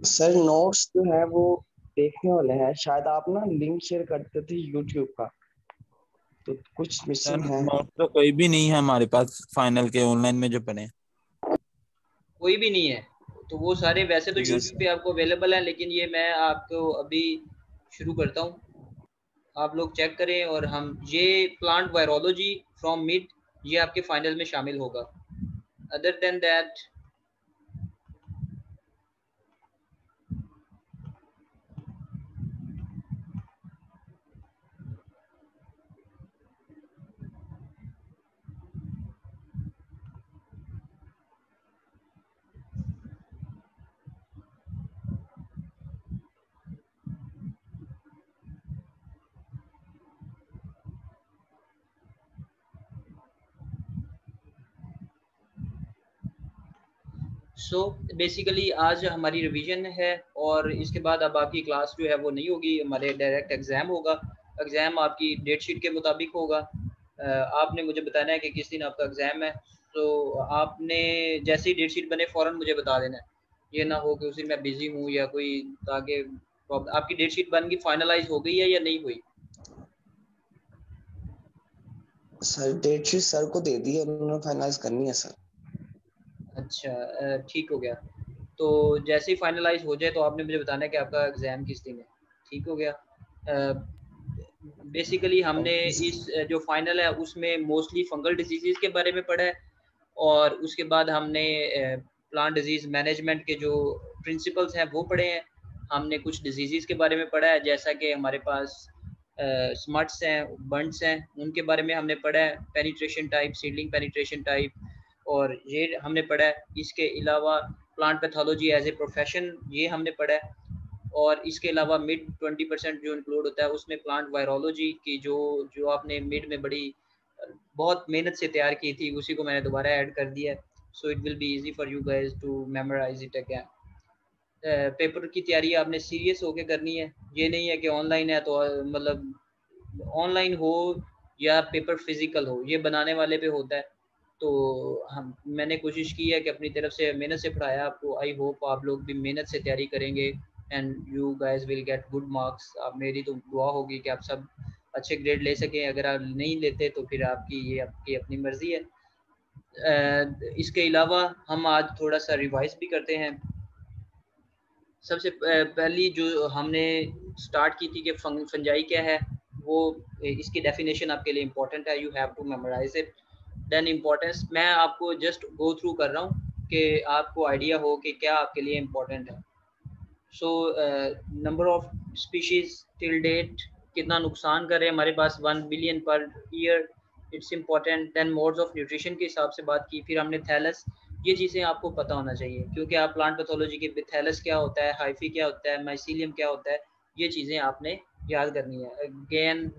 Sir notes जो है वो देखने वाले हैं, शायद आप ना लिंक शेयर करते थे यूट्यूब का, तो कुछ सर मिसिंग है। नोट तो कोई भी नहीं है हमारे पास फाइनल के ऑनलाइन में जो पढ़े हैं। कोई भी नहीं है? तो वो सारे वैसे तो जी यूट्यूब पे आपको अवेलेबल है, लेकिन ये मैं आपको अभी शुरू करता हूँ, आप लोग चेक करें। और हम ये प्लांट वायरोलॉजी फ्रॉम मिड, ये आपके फाइनल में शामिल होगा। अदर देन दैट बेसिकली आज हमारी रिवीजन है, और इसके बाद अब आपकी क्लास जो है वो नहीं होगी, हमारे डायरेक्ट एग्ज़ाम होगा। एग्ज़ाम आपकी डेट शीट के मुताबिक होगा। आपने मुझे बताना है कि किस दिन आपका एग्ज़ाम है। तो आपने जैसे ही डेट शीट बने फ़ौरन मुझे बता देना है, ये ना हो कि उस दिन मैं बिज़ी हूँ या कोई आगे। आपकी डेट शीट बन गई, फाइनलाइज हो गई है या नहीं हुई? सर डेट शीट सर को दे दी है, उन्होंने फाइनलाइज करनी है सर। अच्छा, ठीक हो गया। तो जैसे ही फाइनलाइज हो जाए तो आपने मुझे बताना है कि आपका एग्ज़ाम किस दिन है। ठीक हो गया। बेसिकली हमने इस जो फाइनल है उसमें मोस्टली फंगल डिजीज़ के बारे में पढ़ा है, और उसके बाद हमने प्लांट डिजीज़ मैनेजमेंट के जो प्रिंसिपल्स हैं वो पढ़े हैं। हमने कुछ डिजीज़ के बारे में पढ़ा है, जैसा कि हमारे पास स्मट्स हैं, बर्न्स हैं, उनके बारे में हमने पढ़ा है। Penetration type, seedling penetration type, और ये हमने पढ़ा है। इसके अलावा plant pathology as a profession, ये हमने पढ़ा है। और इसके अलावा मिड 20% जो इंक्लूड होता है उसमें प्लांट वायरोलॉजी की जो जो आपने मिड में बड़ी बहुत मेहनत से तैयार की थी, उसी को मैंने दोबारा ऐड कर दिया है। So it will be easy for you guys to memorize it again. Paper की तैयारी आपने सीरियस होकर करनी है। ये नहीं है कि ऑनलाइन है तो मतलब ऑनलाइन हो या पेपर फिजिकल हो, ये बनाने वाले पे होता है। तो हम मैंने कोशिश की है कि अपनी तरफ से मेहनत से पढ़ाया आपको। आई होप आप लोग भी मेहनत से तैयारी करेंगे and you guys will get good marks. आप मेरी तो दुआ होगी कि आप सब अच्छे ग्रेड ले सकें। अगर आप नहीं लेते तो फिर आपकी आपकी अपनी मर्ज़ी है। इसके अलावा हम आज थोड़ा सा रिवाइज भी करते हैं। सबसे पहली जो हमने स्टार्ट की थी कि फंजाई क्या है, वो इसकी डेफिनेशन आपके लिए इम्पोर्टेंट है, you have to memorize it. Then importance मैं आपको जस्ट गो थ्रू कर रहा हूँ कि आपको आइडिया हो कि क्या आपके लिए इम्पोर्टेंट है। So number of species till date, कितना नुकसान कर रहे हैं हमारे पास, 1 billion per year, it's important. Then modes of nutrition के हिसाब से बात की। फिर हमने थैलस, ये चीज़ें आपको पता होना चाहिए क्योंकि आप प्लांट पैथोलॉजी के थैलस क्या होता है, हाइफी क्या होता है, माइसीलियम क्या होता है, ये चीज़ें आपने याद करनी है। अगेन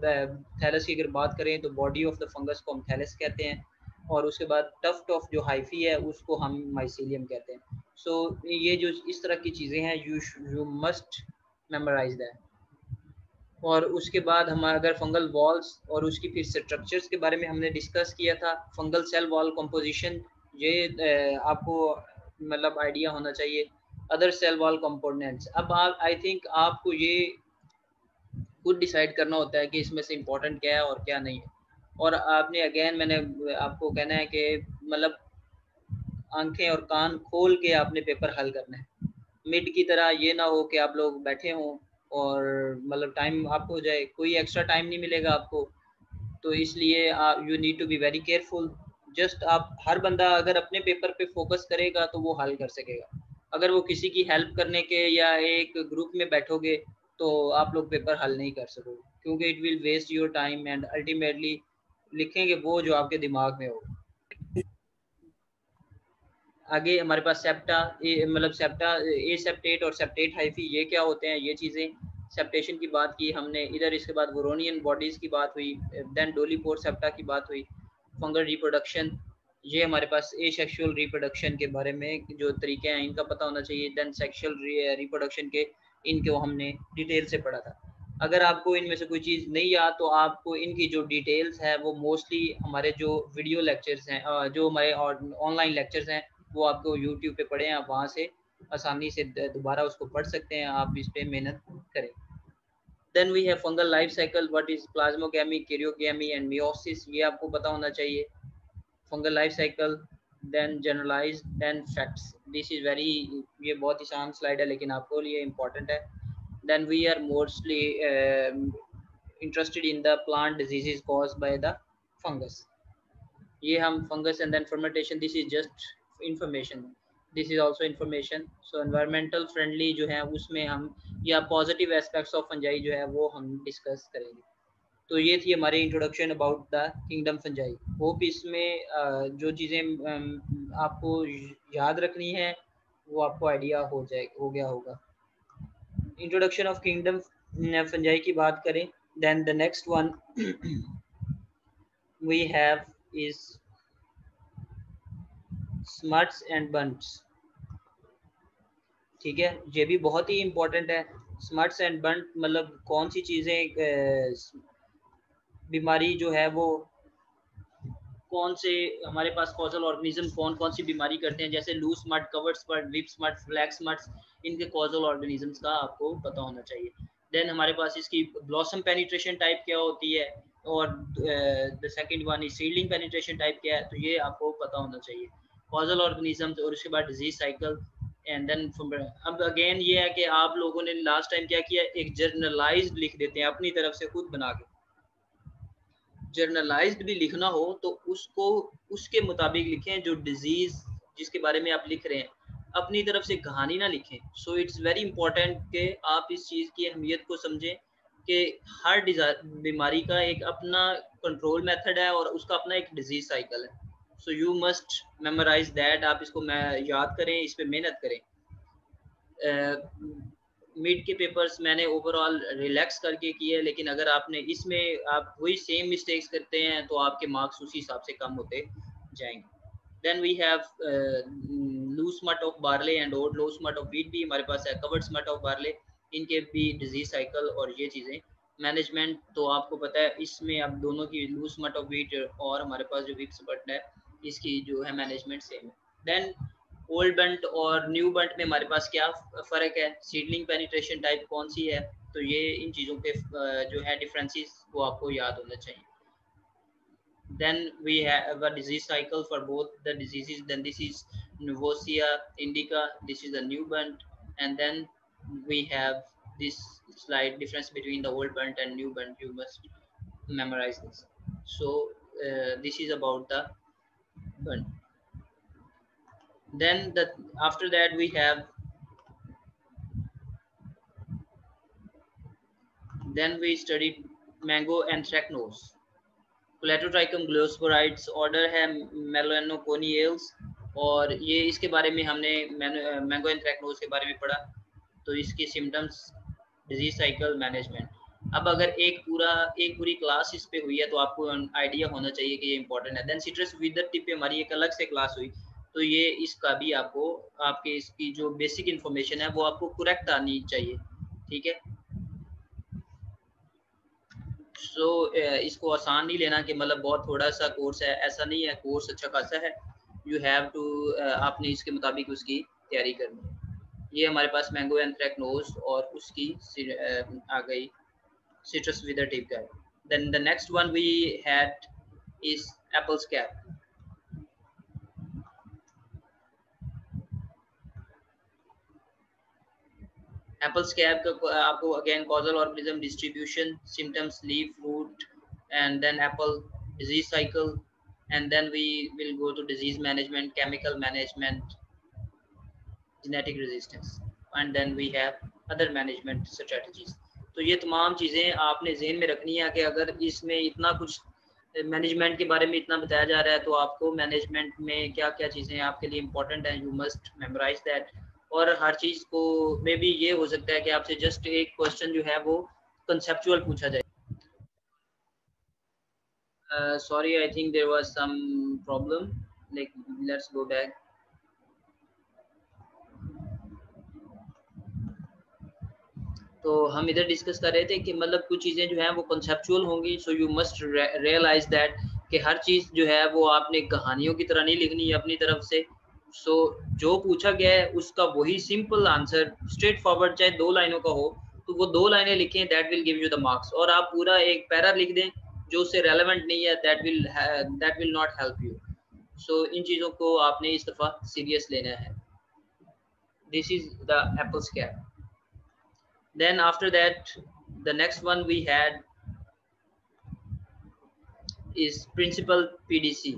थैलस की अगर बात करें तो बॉडी ऑफ द फंगस को हम थैलस कहते हैं, और उसके बाद टफ्ट ऑफ जो हाइफी है उसको हम माइसीलियम कहते हैं। सो ये जो इस तरह की चीज़ें हैं यू मस्ट मेमोराइज दैट। और उसके बाद हम अगर फंगल वॉल्स और उसकी फिर स्ट्रक्चर्स के बारे में हमने डिस्कस किया था। फंगल सेल वॉल कंपोजिशन, ये आपको मतलब आइडिया होना चाहिए। अदर सेल वॉल कंपोनेंट्स, अब आप आई थिंक आपको ये खुद डिसाइड करना होता है कि इसमें से इम्पोर्टेंट क्या है और क्या नहीं है। और आपने अगेन मैंने आपको कहना है कि मतलब आंखें और कान खोल के आपने पेपर हल करना है। मिड की तरह ये ना हो कि आप लोग बैठे हों और मतलब टाइम आपको हो जाए, कोई एक्स्ट्रा टाइम नहीं मिलेगा आपको। तो इसलिए आप you need to be very careful. Just आप हर बंदा अगर अपने पेपर पे फोकस करेगा तो वो हल कर सकेगा। अगर वो किसी की हेल्प करने के या एक ग्रुप में बैठोगे तो आप लोग पेपर हल नहीं कर सकोगे, क्योंकि it will waste your time and ultimately लिखेंगे वो जो आपके दिमाग में हो। आगे हमारे पास सेप्टा, मतलब सेप्टा ए सेप्टेट और सेप्टेट हाइफी, ये क्या होते हैं, ये चीज़ें सेप्टेशन की बात की हमने इधर। इसके बाद वोरोनियन बॉडीज़ की बात हुई, देन डोलीपोर सेप्टा की बात हुई। फंगल रिप्रोडक्शन, ये हमारे पास ए सेक्शुअल रिप्रोडक्शन के बारे में जो तरीके हैं इनका पता होना चाहिए। देन सेक्शुअल रिप्रोडक्शन के, इनको हमने डिटेल से पढ़ा था। अगर आपको इनमें से कोई चीज़ नहीं याद तो आपको इनकी जो डिटेल्स है वो मोस्टली हमारे जो वीडियो लेक्चर्स हैं, जो हमारे ऑनलाइन लेक्चर्स हैं वो आपको यूट्यूब पे पढ़े हैं, आप वहाँ से आसानी से दोबारा उसको पढ़ सकते हैं, आप इस पे मेहनत करें। Then we have fungal life cycle, what is plasmogamy, karyogamy and meiosis, ये आपको पता होना चाहिए। Fungal life cycle, then generalized, then facts, this is very, ये बहुत ही आसान स्लाइड है लेकिन आपको लिए इम्पोर्टेंट है। Then we are mostly interested in the plant diseases caused by the fungus, ये हम fungus and then fermentation, this is just information, this is also information. So environmental friendly जो है उसमें हम या पॉजिटिव एस्पेक्ट्स ऑफ फंजाई जो है वो हम डिस्कस करेंगे। तो ये थी हमारी introduction about the kingdom fungi. Hope इसमें जो चीज़ें आपको याद रखनी है वो आपको आइडिया हो गया होगा। इंट्रोडक्शन ऑफ किंगडम फंजाई की बात करें, then the next one we have is smuts and bunts. ठीक है, ये भी बहुत ही इम्पोर्टेंट है। स्मट्स एंड बंट मतलब कौन सी चीज़ें, बीमारी जो है वो कौन से हमारे पास कॉजल ऑर्गेनिज्म कौन कौन सी बीमारी करते हैं, जैसे loose smut, covered smut, whip smut, flag smuts, इनके कॉजल ऑर्गेनिजम्स का आपको पता होना चाहिए। देन हमारे पास इसकी ब्लॉसम पेनिट्रेशन टाइप क्या होती है, और the second one is seedling penetration type क्या है, तो ये आपको पता होना चाहिए। कॉजल ऑर्गेनिजम्स और उसके बाद डिजीज साइकिल एंड देन अब अगेन ये है कि आप लोगों ने लास्ट टाइम क्या किया, एक जर्नलाइज्ड लिख देते हैं अपनी तरफ से खुद बना के। जर्नलाइज्ड भी लिखना हो तो उसको उसके मुताबिक लिखें, जो डिजीज जिसके बारे में आप लिख रहे हैं, अपनी तरफ से कहानी ना लिखें। सो इट्स वेरी इंपॉर्टेंट कि आप इस चीज़ की अहमियत को समझें कि हर बीमारी का एक अपना कंट्रोल मेथड है और उसका अपना एक डिजीज साइकिल है। So you must memorize that, आप इसको याद करें, इस पर मेहनत करें। मिड के पेपर्स मैंने ओवरऑल रिलैक्स करके किए, लेकिन अगर आपने इसमें आप वही सेम मिस्टेक्स करते हैं तो आपके मार्क्स उसी हिसाब से कम होते जाएंगे। Then we have loose smut of barley and ओड लो स्मट ऑफ वीट भी हमारे पास है, कवर्ड स्मट ऑफ बार्ले, इनके भी डिजीज साइकिल और ये चीज़ें। मैनेजमेंट तो आपको पता है, इसमें अब दोनों की लूज स्मट ऑफ वीट और हमारे पास जो वीट स्मट है इसकी जो है मैनेजमेंट सेम है। देन ओल्ड बंट और न्यू बंट में हमारे पास क्या फ़र्क है, सीडलिंग पेनिट्रेशन टाइप कौन सी है, तो ये इन चीज़ों के जो है डिफरेंसेस वो आपको याद होना चाहिए। Then we have a disease cycle for both the diseases. Then this is Nuvosia indica, this is the new bunt, and then we have this slight difference between the old bunt and new bunt. You must memorize this. So this is about the bunt. Then after that we have, then we studied mango anthracnose. Platotrichum gliosporides order है मेलानोकोनियल्स, और ये इसके बारे में हमने mango एंथ्रैक्नोज के बारे में पढ़ा। तो इसकी सिम्टम्स, डिजीज साइकिल, मैनेजमेंट। अब अगर एक पूरी क्लास इस पे हुई है तो आपको आइडिया होना चाहिए कि ये इंपॉर्टेंट है। देन सिट्रस विदर टिप पे हमारी एक अलग से क्लास हुई, तो ये इसका भी आपको आपके इसकी जो बेसिक इन्फॉर्मेशन है वो आपको करेक्ट आनी चाहिए। ठीक है, सो इसको आसान नहीं लेना कि मतलब बहुत थोड़ा सा कोर्स है, ऐसा नहीं है, कोर्स अच्छा खासा है। यू हैव टू आपने इसके मुताबिक उसकी तैयारी करनी है। ये हमारे पास मैंगो एंथ्रैक्नोज और उसकी आ गई सिट्रस विदर टिप का। Then the next one we had is apple scab. Apple scab का आपको again causal organism, distribution, symptoms, leaf, root, and then apple, disease cycle, and then we will go to disease management, chemical management, genetic resistance, and then we have other management strategies. तो ये तमाम चीज़ें आपने ज़हन में रखनी है कि अगर इसमें इतना कुछ मैनेजमेंट के बारे में इतना बताया जा रहा है तो आपको मैनेजमेंट में क्या क्या चीज़ें आपके लिए इम्पोर्टेंट हैं, यू मस्ट मेमोराइज दैट। और हर चीज़ को में भी ये हो सकता है कि आपसे जस्ट एक क्वेश्चन जो है वो कंसेप्चुअल पूछा जाए। Sorry, I think there was some problem. Let's go back. तो हम इधर डिस्कस कर रहे थे कि मतलब कुछ चीज़ें जो हैं वो कंसेप्चुअल होंगी। So you must realize that कि हर चीज़ जो है वो आपने कहानियों की तरह नहीं लिखनी है अपनी तरफ से। सो जो पूछा गया है उसका वही सिंपल आंसर स्ट्रेट फॉरवर्ड, चाहे 2 लाइनों का हो तो वो 2 लाइनें लिखें, that will give you the marks. और आप पूरा एक पैरा लिख दें जो उससे रेलेवेंट नहीं है, that will not help you. So इन चीज़ों को आपने इस दफ़ा सीरियस लेना है। This is the apple scab. Then after that, the next one we had is principal PDC,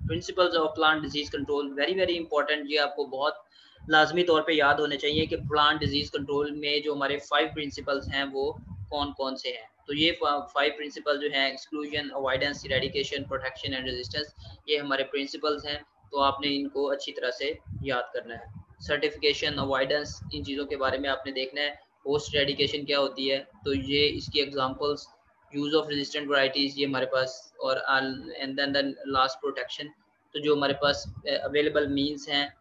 Principles of Plant Disease Control। very important, ये आपको बहुत लाजमी तौर पे याद होने चाहिए कि प्लांट डिजीज कंट्रोल में जो हमारे 5 प्रिंसिपल्स हैं वो कौन कौन से हैं। तो ये 5 प्रिंसिपल जो हैं, exclusion, avoidance, eradication, protection and resistance, ये हमारे प्रिंसिपल्स हैं। तो आपने इनको अच्छी तरह से याद करना है। सर्टिफिकेशन, अवॉइडेंस, इन चीज़ों के बारे में आपने देखना है। पोस्ट इरेडिकेशन क्या होती है, तो ये इसकी examples, use of resistant varieties, ये हमारे पास, और एंड देन लास्ट प्रोटेक्शन। तो जो हमारे पास अवेलेबल मीन्स हैं,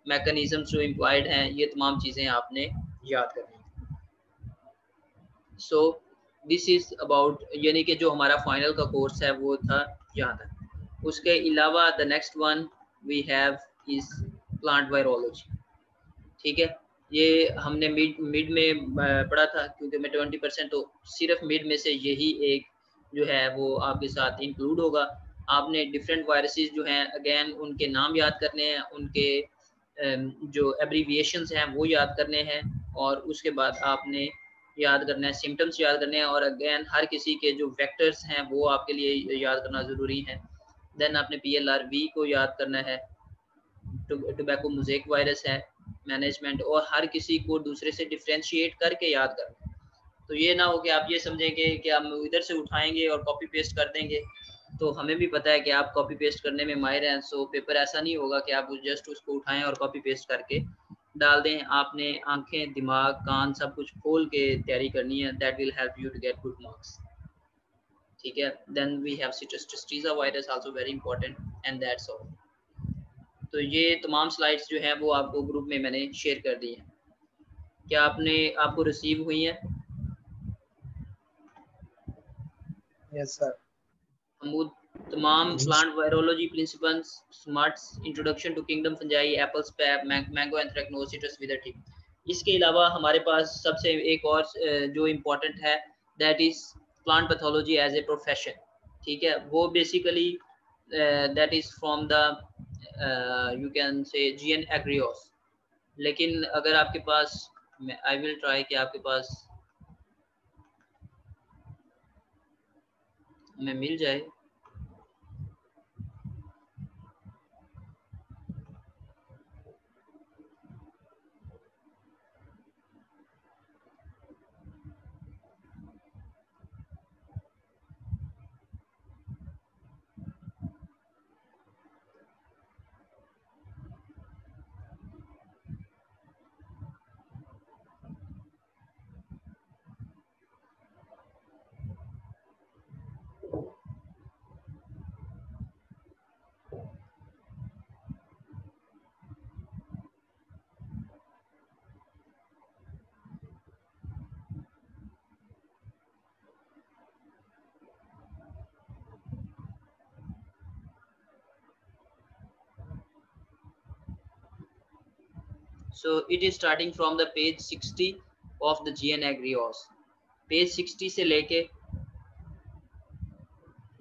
मैकेनिज्म्स जो इम्प्लॉयड हैं, ये तमाम चीज़ें आपने याद करनी है। सो दिस इज़ अबाउट, यानी कि जो हमारा फाइनल का कोर्स है वो था यहाँ तक। उसके अलावा the next one we have is plant virology. ठीक है, ये हमने मिड में पढ़ा था, क्योंकि मैं 20% तो सिर्फ मिड में से यही एक जो है वो आपके साथ इंक्लूड होगा। आपने डिफरेंट वायरसेस जो हैं, अगेन उनके नाम याद करने हैं, उनके जो एब्रीविएशंस हैं वो याद करने हैं, और उसके बाद आपने याद करना है सिम्टम्स याद करने हैं, और अगेन हर किसी के जो वेक्टर्स हैं वो आपके लिए याद करना ज़रूरी है। देन आपने PLRV को याद करना है, टोबैको मोज़ेक वायरस है, मैनेजमेंट, और हर किसी को दूसरे से डिफ्रेंशिएट करके याद करना है। तो ये ना हो कि आप ये समझेंगे कि हम इधर से उठाएंगे और कॉपी पेस्ट कर देंगे। तो हमें भी पता है कि आप कॉपी पेस्ट करने में माहिर हैं, सो पेपर ऐसा नहीं होगा कि आप जस्ट उसको उठाएं और कॉपी पेस्ट करके डाल दें। आपने आंखें, दिमाग, कान सब कुछ खोल के तैयारी करनी है। That will help you to get good marks. ठीक है, then we have tristeza virus also very important, and that's all. तो ये तमाम स्लाइड्स जो हैं वो आपको ग्रुप में मैंने शेयर कर दी हैं। क्या आपको रिसीव हुई हैं? Yes sir. हमूद, तमाम plant virology principles, smuts, introduction to kingdom fungi, apple scab, mango anthracnose, citrus wither tip. इसके अलावा हमारे पास सबसे एक और जो इम्पोर्टेंट है, that is plant pathology as a profession. ठीक है, वो basically that is from the you can say GN Agrios. लेकिन अगर आपके पास, आई विल ट्राई कि आपके पास में मिल जाए। So it is starting from the page 60 of the GN Agrios। Page 60 से लेके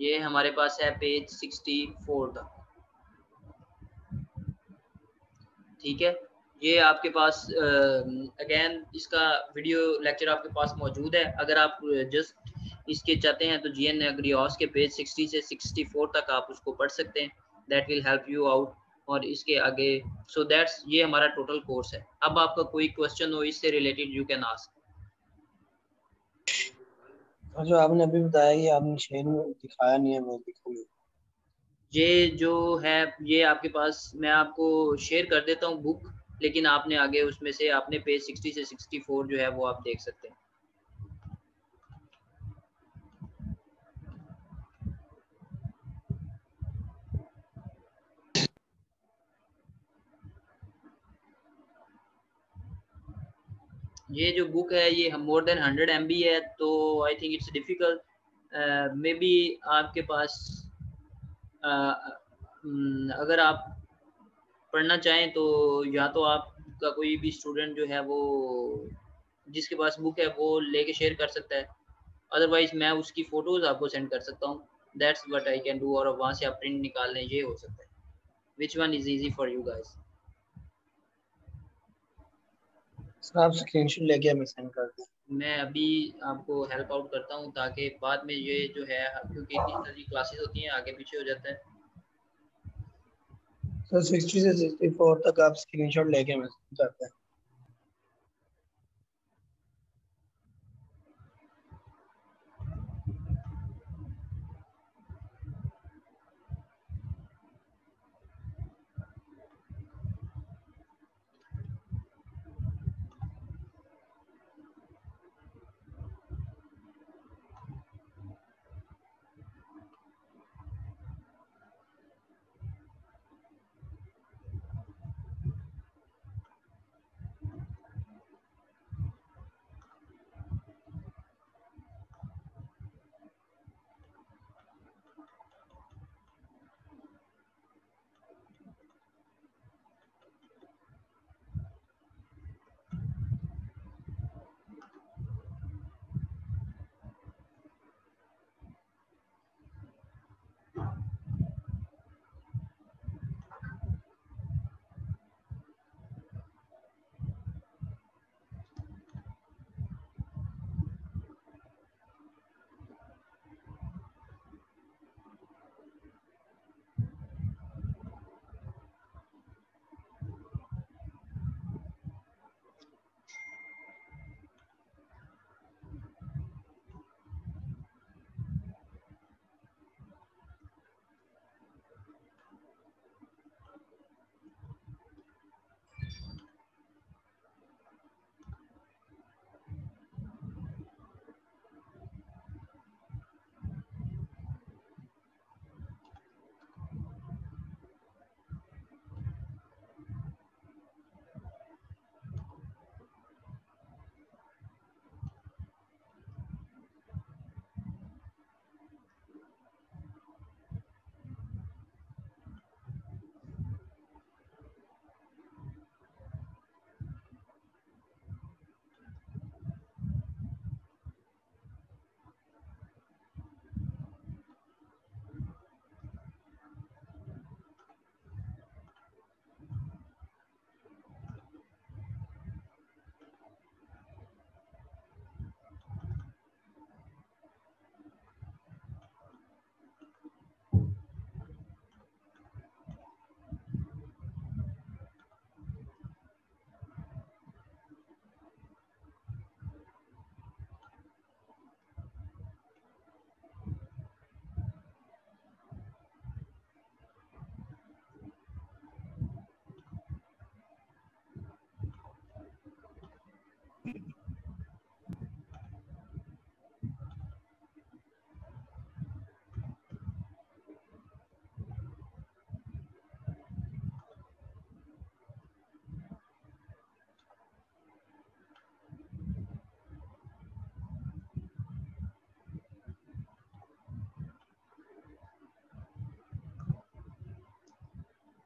ये हमारे पास है पेज 64 तक। ठीक है, ये आपके पास अगेन इसका वीडियो लेक्चर आपके पास मौजूद है। अगर आप जस्ट इसके चाहते हैं तो GN Agrios के पेज 60 से 64 तक आप उसको पढ़ सकते हैं। That will help you out. और इसके आगे सो दैट्स, ये हमारा टोटल कोर्स है। अब आपका कोई क्वेश्चन हो इससे रिलेटेड, यू कैन आस्क। जो आपने अभी बताया कि आपने शेयर में दिखाया नहीं है, मैं दिखाऊंगा। ये जो है ये आपके पास मैं आपको शेयर कर देता हूँ बुक, लेकिन आपने आगे उसमें से आपने पेज 60 से 64 जो है वो आप देख सकते हैं। ये जो बुक है ये मोर देन 100 MB है, तो I think it's difficult. May be आपके पास अगर आप पढ़ना चाहें तो या तो आपका कोई भी स्टूडेंट जो है वो जिसके पास बुक है वो लेके शेयर कर सकता है, अदरवाइज मैं उसकी फ़ोटोज़ आपको सेंड कर सकता हूँ। That's what I can do, और वहाँ से आप प्रिंट निकाल लें, ये हो सकता है। Which one is easy for you guys? Sir आप स्क्रीनशॉट लेके हमें सेंड कर दें। मैं अभी आपको हेल्प आउट करता हूँ ताकि बाद में ये जो है, क्योंकि इतनी सारी क्लासेस होती हैं, आगे पीछे हो जाता है। सर 60 से 64 तक आप स्क्रीनशॉट लेके हमें सेंड करते हैं।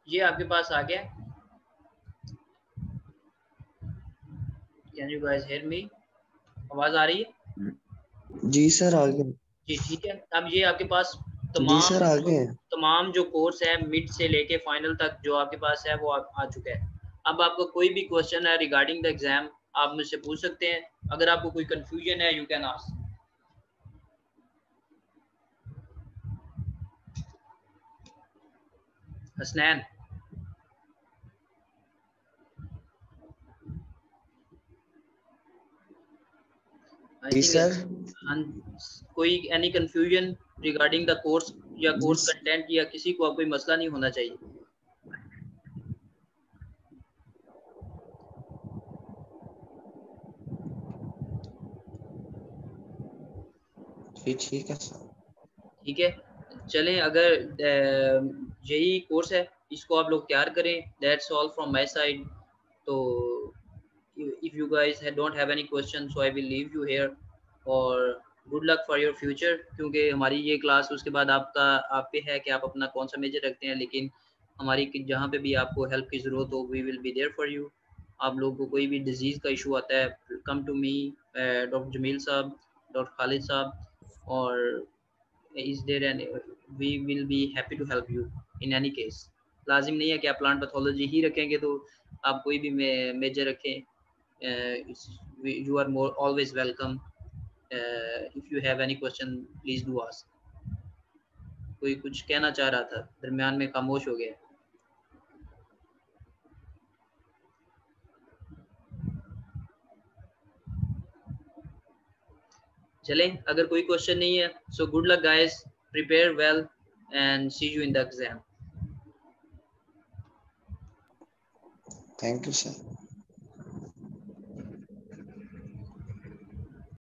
ये आपके पास आ गया? Can you guys hear me? आवाज आ रही है? जी सर आ गए। जी ठीक है। अब ये आपके पास जी सर आ गए। तमाम जो कोर्स है मिड से लेके फाइनल तक जो आपके पास है वो आ चुका है। अब आपको कोई भी क्वेश्चन है रिगार्डिंग द एग्जाम आप मुझसे पूछ सकते हैं। अगर आपको कोई कंफ्यूजन है यू कैन आस्क। हसनैन, आई जी सर। थिंक कोई any confusion regarding the course या कोर्स कंटेंट या किसी को कोई मसला नहीं होना चाहिए। जी ठीक है सर। ठीक है, चलें। अगर यही कोर्स है इसको आप लोग तैयार करें। That's all from my side. तो if you guys don't have any questions so I will leave you here और good luck for your future। क्योंकि हमारी ये क्लास उसके बाद आप पे है कि आप अपना कौन सा मेजर रखते हैं, लेकिन हमारी जहाँ पे भी आपको हेल्प की ज़रूरत हो, we will be there for you. आप लोगों को कोई भी डिजीज़ का इशू आता है, come to me, doctor Jamil साहब, डॉक्टर खालिद साहब, और is there any, we will be happy to help you in any case. लाजिम नहीं है कि आप प्लांट पैथोलॉजी ही रखेंगे, तो आप कोई भी मेजर रखें, you are more always welcome. If you have any question please do ask. कोई कुछ कहना चाह रहा था, दरमियान में खामोश हो गया। चलें, अगर कोई क्वेश्चन नहीं है, so good luck guys, prepare well and see you in the exam. Thank you sir.